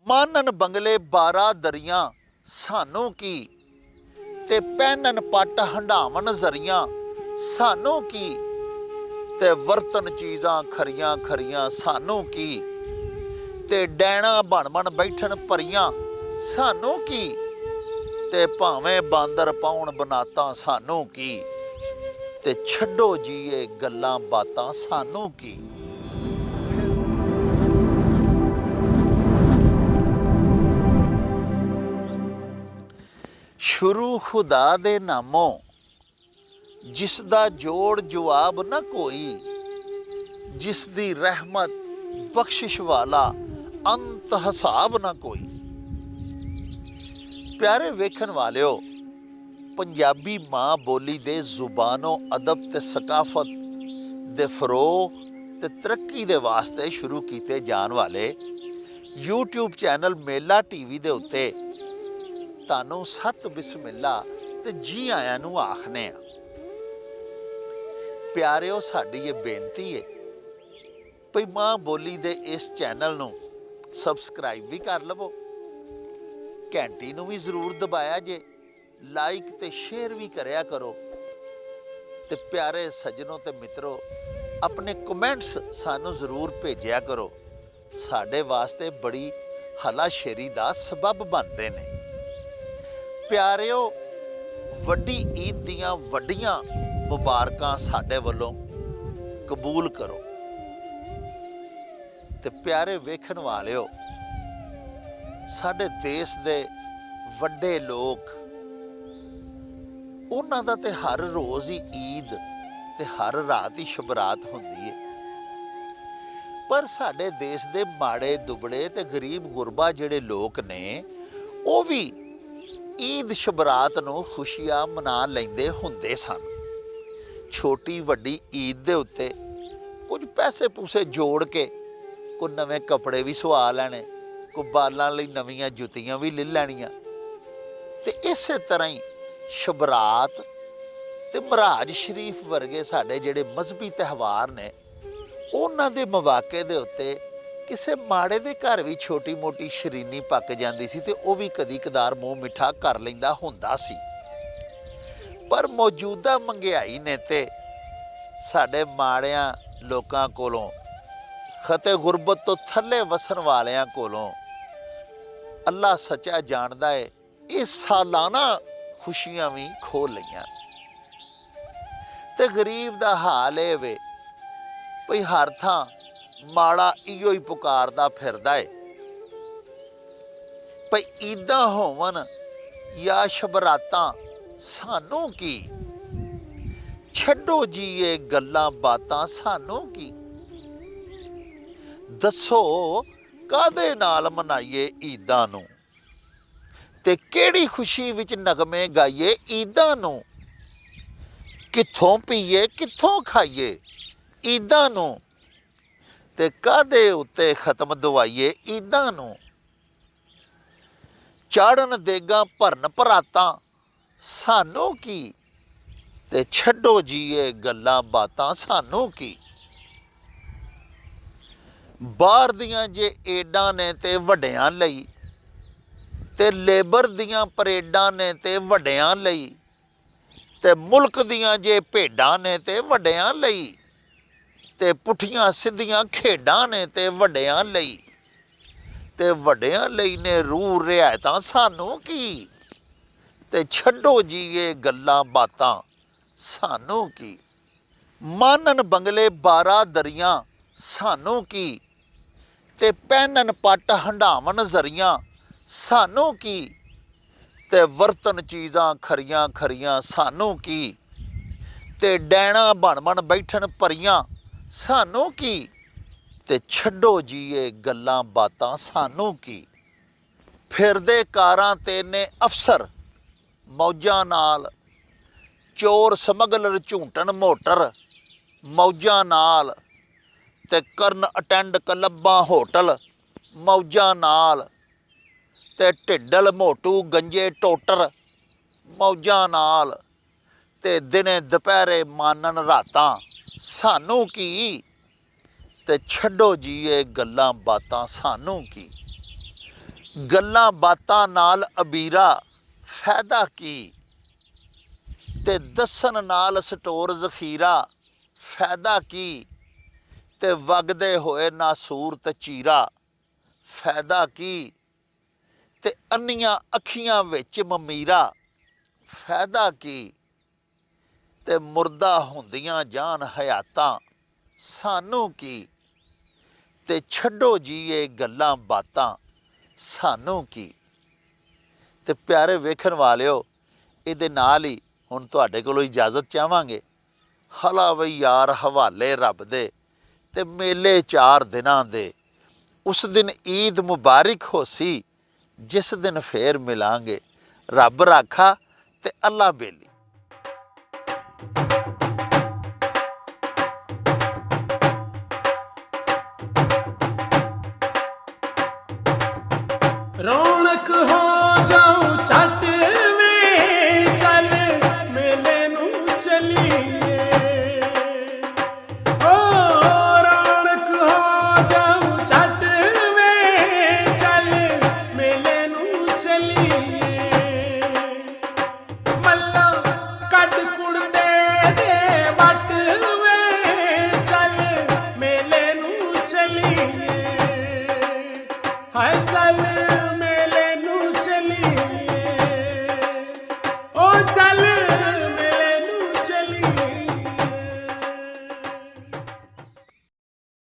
ਮਾਨਨ ਬੰਗਲੇ 12 ਦਰੀਆਂ ਸਾਨੂੰ ਕੀ, ਤੇ ਪਹਿਨਨ ਪੱਟ ਹੰਢਾਵਨ ਜ਼ਰੀਆਂ ਸਾਨੂੰ ਕੀ, ਤੇ ਵਰਤਨ ਚੀਜ਼ਾਂ ਖਰੀਆਂ ਖਰੀਆਂ ਸਾਨੂੰ ਕੀ, ਤੇ ਡੈਣਾ ਬਣ ਬਣ ਬੈਠਣ ਪਰੀਆਂ ਸਾਨੂੰ ਕੀ, ਤੇ ਭਾਵੇਂ ਬਾਂਦਰ ਪਾਉਣ ਬਨਾਤਾਂ ਸਾਨੂੰ ਕੀ, ਤੇ ਛੱਡੋ ਜੀਏ ਗੱਲਾਂ ਬਾਤਾਂ ਸਾਨੂੰ ਕੀ। ਸ਼ੁਰੂ ਖੁਦਾ ਦੇ ਨਾਮੋਂ, ਜਿਸ ਦਾ ਜੋੜ ਜਵਾਬ ਨਾ ਕੋਈ, ਜਿਸ ਦੀ ਰਹਿਮਤ ਬਖਸ਼ਿਸ਼ ਵਾਲਾ ਅੰਤ ਹਿਸਾਬ ਨਾ ਕੋਈ। ਪਿਆਰੇ ਵੇਖਣ ਵਾਲਿਓ, ਪੰਜਾਬੀ ਮਾਂ ਬੋਲੀ ਦੇ ਜ਼ੁਬਾਨੋਂ ਅਦਬ ਤੇ ਸਕਾਫਤ ਦੇ ਫਰੋਗ ਤੇ ਤਰੱਕੀ ਦੇ ਵਾਸਤੇ ਸ਼ੁਰੂ ਕੀਤੇ ਜਾਣ ਵਾਲੇ YouTube ਚੈਨਲ ਮੇਲਾ TV ਦੇ ਉੱਤੇ ਤੁਹਾਨੂੰ ਸਤ ਬਿਸਮਿਲ੍ਲਾ ਤੇ ਜੀ ਆਇਆਂ ਨੂੰ ਆਖਨੇ ਆ। ਪਿਆਰਿਓ, ਸਾਡੀ ਇਹ ਬੇਨਤੀ ਹੈ ਭਈ ਮਾਂ ਬੋਲੀ ਦੇ ਇਸ ਚੈਨਲ ਨੂੰ ਸਬਸਕ੍ਰਾਈਬ ਵੀ ਕਰ ਲਵੋ, ਘੰਟੀ ਨੂੰ ਵੀ ਜ਼ਰੂਰ ਦਬਾਇਆ ਜੇ, ਲਾਈਕ ਤੇ ਸ਼ੇਅਰ ਵੀ ਕਰਿਆ ਕਰੋ, ਤੇ ਪਿਆਰੇ ਸੱਜਣੋ ਤੇ ਮਿੱਤਰੋ, ਆਪਣੇ ਕਮੈਂਟਸ ਸਾਨੂੰ ਜ਼ਰੂਰ ਭੇਜਿਆ ਕਰੋ। ਸਾਡੇ ਵਾਸਤੇ ਬੜੀ ਹਲਾਸ਼ੇਰੀ ਦਾ ਸਬਬ ਬਣਦੇ ਨੇ। ਪਿਆਰਿਓ, ਵੱਡੀ ਈਦ ਦੀਆਂ ਵੱਡੀਆਂ ਮੁਬਾਰਕਾਂ ਸਾਡੇ ਵੱਲੋਂ ਕਬੂਲ ਕਰੋ। ਤੇ ਪਿਆਰੇ ਵੇਖਣ ਵਾਲਿਓ, ਸਾਡੇ ਦੇਸ਼ ਦੇ ਵੱਡੇ ਲੋਕ, ਉਹਨਾਂ ਦਾ ਤੇ ਹਰ ਰੋਜ਼ ਹੀ ਈਦ ਤੇ ਹਰ ਰਾਤ ਹੀ ਸ਼ਬਰਾਤ ਹੁੰਦੀ ਹੈ, ਪਰ ਸਾਡੇ ਦੇਸ਼ ਦੇ ਮਾੜੇ ਦੁਬੜੇ ਤੇ ਗਰੀਬ ਗੁਰਬਾ ਜਿਹੜੇ ਲੋਕ ਨੇ, ਉਹ ਵੀ ਈਦ ਸ਼ਬਰਾਤ ਨੂੰ ਖੁਸ਼ੀਆਂ ਮਨਾ ਲੈਂਦੇ ਹੁੰਦੇ ਸਨ। ਛੋਟੀ ਵੱਡੀ ਈਦ ਦੇ ਉੱਤੇ ਕੁਝ ਪੈਸੇ ਪੂਸੇ ਜੋੜ ਕੇ ਕੋਈ ਨਵੇਂ ਕੱਪੜੇ ਵੀ ਸਵਾ ਲੈਣੇ, ਕੋਈ ਬਾਲਾਂ ਲਈ ਨਵੀਆਂ ਜੁੱਤੀਆਂ ਵੀ ਲੈ ਲੈਣੀਆਂ, ਤੇ ਇਸੇ ਤਰ੍ਹਾਂ ਹੀ ਸ਼ਬਰਾਤ ਤੇ ਮਰਾਜ ਸ਼ਰੀਫ ਵਰਗੇ ਸਾਡੇ ਜਿਹੜੇ ਮਜ਼ਹਬੀ ਤਿਉਹਾਰ ਨੇ, ਉਹਨਾਂ ਦੇ ਮੌਕੇ ਦੇ ਉੱਤੇ ਕਿਸੇ ਮਾੜੇ ਦੇ ਘਰ ਵੀ ਛੋਟੀ ਮੋਟੀ ਸ਼ਰੀਨੀ ਪੱਕ ਜਾਂਦੀ ਸੀ, ਤੇ ਉਹ ਵੀ ਕਦੀ ਕਦਾਰ ਮੂੰਹ ਮਿੱਠਾ ਕਰ ਲੈਂਦਾ ਹੁੰਦਾ ਸੀ। ਪਰ ਮੌਜੂਦਾ ਮਹਿੰਗਾਈ ਨੇ ਤੇ ਸਾਡੇ ਮਾੜਿਆਂ ਲੋਕਾਂ ਕੋਲੋਂ, ਖਤੇ ਗੁਰਬਤ ਤੋਂ ਥੱਲੇ ਵਸਣ ਵਾਲਿਆਂ ਕੋਲੋਂ, ਅੱਲਾ ਸੱਚਾ ਜਾਣਦਾ ਹੈ, ਇਹ ਸਾਲਾਨਾ ਖੁਸ਼ੀਆਂ ਵੀ ਖੋਹ ਲਈਆਂ। ਤੇ ਗਰੀਬ ਦਾ ਹਾਲ ਇਹ ਵੇ ਭਈ ਹਰ ਥਾਂ ਮਾੜਾ ਇਹੋ ਹੀ ਪੁਕਾਰਦਾ ਫਿਰਦਾ ਏ ਭਈ ਈਦਾਂ ਹੋਵਨ ਜਾਂ ਸ਼ਬਰਾਤਾਂ ਸਾਨੂੰ ਕੀ, ਛੱਡੋ ਜੀ ਇਹ ਗੱਲਾਂ ਬਾਤਾਂ ਸਾਨੂੰ ਕੀ। ਦੱਸੋ ਕਾਹਦੇ ਨਾਲ ਮਨਾਈਏ ਈਦਾਂ ਨੂੰ, ਤੇ ਕਿਹੜੀ ਖੁਸ਼ੀ ਵਿੱਚ ਨਗਮੇ ਗਾਈਏ ਈਦਾਂ ਨੂੰ, ਕਿੱਥੋਂ ਪੀਏ ਕਿੱਥੋਂ ਖਾਈਏ ਈਦਾਂ ਨੂੰ, ਤੇ ਕਾਹਦੇ ਉੱਤੇ ਖਤਮ ਦਵਾਈਏ ਈਦਾਂ ਨੂੰ। ਚਾੜਨ ਦੇਗਾ ਭਰਨ ਭਰਾਤਾਂ ਸਾਨੂੰ ਕੀ, ਤੇ ਛੱਡੋ ਜੀਏ ਗੱਲਾਂ ਬਾਤਾਂ ਸਾਨੂੰ ਕੀ। ਬਾਹਰ ਦੀਆਂ ਜੇ ਏਡਾਂ ਨੇ ਤੇ ਵੱਡਿਆਂ ਲਈ, ਤੇ ਲੇਬਰ ਦੀਆਂ ਪਰੇਡਾਂ ਨੇ ਤੇ ਵੱਡਿਆਂ ਲਈ, ਤੇ ਮੁਲਕ ਦੀਆਂ ਜੇ ਭੇਡਾਂ ਨੇ ਤੇ ਵੱਡਿਆਂ ਲਈ, ਤੇ ਪੁੱਠੀਆਂ ਸਿੱਧੀਆਂ ਖੇਡਾਂ ਨੇ ਤੇ ਵੱਡਿਆਂ ਲਈ, ਤੇ ਵੱਡਿਆਂ ਲਈ ਨੇ ਰੂਹ ਰਿਆਇਤਾਂ ਸਾਨੂੰ ਕੀ, ਤੇ ਛੱਡੋ ਜੀਏ ਗੱਲਾਂ ਬਾਤਾਂ ਸਾਨੂੰ ਕੀ। ਮਾਨਨ ਬੰਗਲੇ 12 ਦਰੀਆਂ ਸਾਨੂੰ ਕੀ, ਤੇ ਪਹਿਨਨ ਪੱਟ ਹੰਢਾਵਨ ਜ਼ਰੀਆਂ ਸਾਨੂੰ ਕੀ, ਤੇ ਵਰਤਨ ਚੀਜ਼ਾਂ ਖਰੀਆਂ ਖਰੀਆਂ ਸਾਨੂੰ ਕੀ, ਤੇ ਡੈਣਾ ਬਣ ਬਣ ਬੈਠਣ ਪਰੀਆਂ ਸਾਨੂੰ ਕੀ, ਤੇ ਛੱਡੋ ਜੀਏ ਗੱਲਾਂ ਬਾਤਾਂ ਸਾਨੂੰ ਕੀ। ਫਿਰਦੇ ਕਾਰਾਂ ਤੇ ਨੇ ਅਫਸਰ ਮੌਜਾਂ ਨਾਲ, ਚੋਰ ਸਮਗਲਰ ਝੂਟਣ ਮੋਟਰ ਮੌਜਾਂ ਨਾਲ, ਤੇ ਕਰਨ ਅਟੈਂਡ ਕਲੱਬਾਂ ਹੋਟਲ ਮੌਜਾਂ ਨਾਲ, ਤੇ ਢਿੱਡਲ ਮੋਟੂ ਗੰਜੇ ਟੋਟਰ ਮੌਜਾਂ ਨਾਲ, ਤੇ ਦਿਨੇ ਦੁਪਹਿਰੇ ਮਾਨਨ ਰਾਤਾਂ ਸਾਨੂੰ ਕੀ, ਤੇ ਛੱਡੋ ਜੀਏ ਗੱਲਾਂ ਬਾਤਾਂ ਸਾਨੂੰ ਕੀ। ਗੱਲਾਂ ਬਾਤਾਂ ਨਾਲ ਅਬੀਰਾ ਫਾਇਦਾ ਕੀ, ਤੇ ਦੱਸਣ ਨਾਲ ਸਟੋਰ ਜ਼ਖੀਰਾ ਫਾਇਦਾ ਕੀ, ਤੇ ਵਗਦੇ ਹੋਏ ਨਾਸੂਰ ਤੇ ਚੀਰਾ ਫਾਇਦਾ ਕੀ, ਤੇ ਅੰਨੀਆਂ ਅੱਖੀਆਂ ਵਿੱਚ ਮਮੀਰਾ ਫਾਇਦਾ ਕੀ, ਤੇ ਮੁਰਦਾ ਹੁੰਦੀਆਂ ਜਾਨ ਹਯਾਤਾਂ ਸਾਨੂੰ ਕੀ, ਤੇ ਛੱਡੋ ਜੀ ਇਹ ਗੱਲਾਂ ਬਾਤਾਂ ਸਾਨੂੰ ਕੀ। ਤੇ ਪਿਆਰੇ ਵੇਖਣ ਵਾਲਿਓ, ਇਹਦੇ ਨਾਲ ਹੀ ਹੁਣ ਤੁਹਾਡੇ ਕੋਲੋਂ ਇਜਾਜ਼ਤ ਚਾਹਾਂਗੇ। ਹਲਾ ਵਈ ਯਾਰ ਹਵਾਲੇ ਰੱਬ ਦੇ, ਤੇ ਮੇਲੇ 4 ਦਿਨਾਂ ਦੇ। ਉਸ ਦਿਨ ਈਦ ਮੁਬਾਰਕ ਹੋਸੀ, ਜਿਸ ਦਿਨ ਫੇਰ ਮਿਲਾਂਗੇ। ਰੱਬ ਰਾਖਾ ਤੇ ਅੱਲਾ ਬੇਲੀ। रौनक हो जाऊं चट